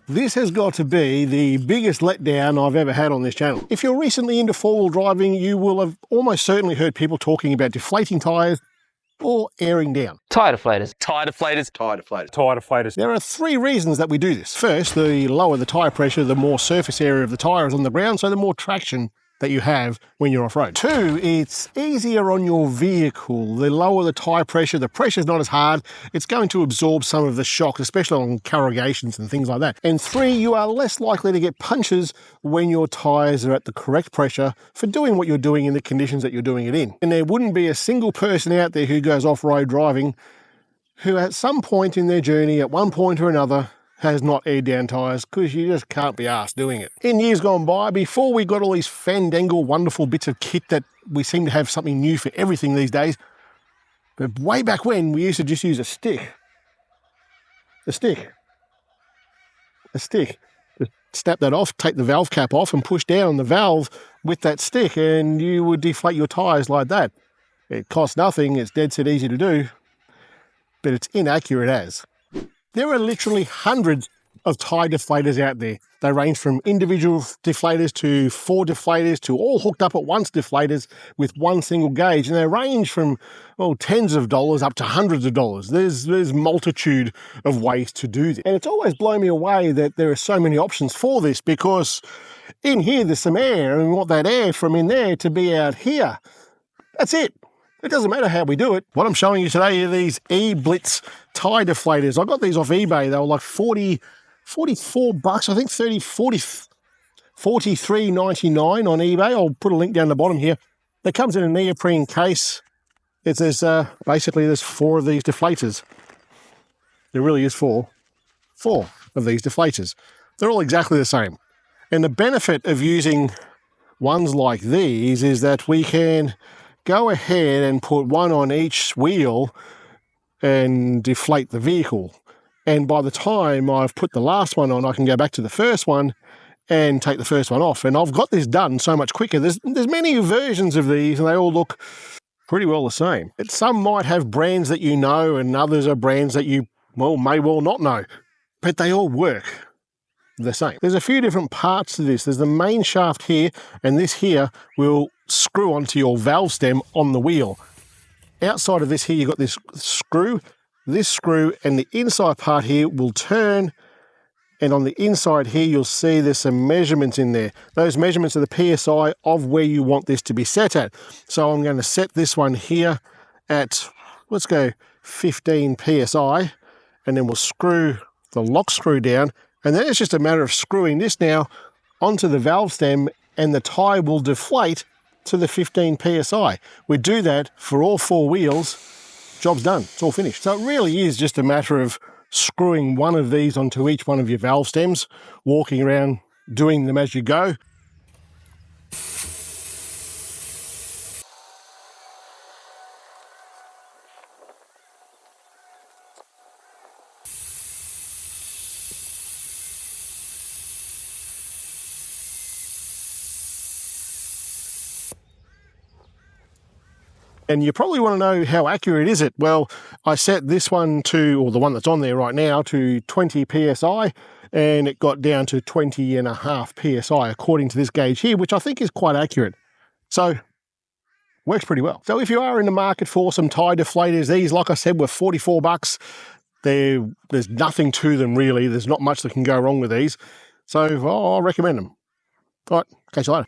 This has got to be the biggest letdown I've ever had on this channel. If you're recently into four-wheel driving, you will have almost certainly heard people talking about deflating tyres or airing down. Tyre deflators. Tyre deflators. Tyre deflators. Tyre deflators. There are three reasons that we do this. First, the lower the tyre pressure, the more surface area of the tyre is on the ground, so the more traction that you have when you're off-road. Two, it's easier on your vehicle. The lower the tyre pressure, the pressure's not as hard. It's going to absorb some of the shock, especially on corrugations and things like that. And three, you are less likely to get punches when your tyres are at the correct pressure for doing what you're doing in the conditions that you're doing it in. And there wouldn't be a single person out there who goes off-road driving who at some point in their journey, at one point or another, has not aired down tyres, because you just can't be arsed doing it. In years gone by, before we got all these fandangle wonderful bits of kit that we seem to have something new for everything these days, but way back when we used to just use a stick. Just snap that off, take the valve cap off and push down on the valve with that stick and you would deflate your tyres like that. It costs nothing, it's dead set easy to do, but it's inaccurate as. There are literally hundreds of tyre deflators out there. They range from individual deflators to four deflators to all hooked up at once deflators with one single gauge. And they range from, well, tens of dollars up to hundreds of dollars. There's multitude of ways to do this. And it's always blown me away that there are so many options for this, because in here there's some air and we want that air from in there to be out here. That's it. It doesn't matter how we do it. What I'm showing you today are these E-blitz tyre deflators. I got these off eBay. They were like 44 bucks, I think 43.99 on eBay. I'll put a link down the bottom here. It comes in a neoprene case. There's basically there's four of these deflators. There really is four of these deflators. They're all exactly the same. And the benefit of using ones like these is that we can go ahead and put one on each wheel and deflate the vehicle. And by the time I've put the last one on, I can go back to the first one and take the first one off. And I've got this done so much quicker. There's many versions of these and they all look pretty well the same. Some might have brands that you know and others are brands that you, well, may well not know. But they all work the same. There's a few different parts to this. There's the main shaft here, and this here will screw onto your valve stem on the wheel. Outside of this here, you've got this screw, and the inside part here will turn, and on the inside here, you'll see there's some measurements in there. Those measurements are the PSI of where you want this to be set at. So I'm going to set this one here at, let's go 15 PSI, and then we'll screw the lock screw down, and then it's just a matter of screwing this now onto the valve stem, and the tyre will deflate to the 15 PSI. We do that for all four wheels, job's done, it's all finished. So it really is just a matter of screwing one of these onto each one of your valve stems, walking around doing them as you go. And you probably want to know how accurate is it? Well, I set this one to, or the one that's on there right now, to 20 PSI, and it got down to 20.5 PSI according to this gauge here, which I think is quite accurate. So, works pretty well. So if you are in the market for some tyre deflators, these, like I said, were 44 bucks. There's nothing to them really. There's not much that can go wrong with these. So, I recommend them. All right, catch you later.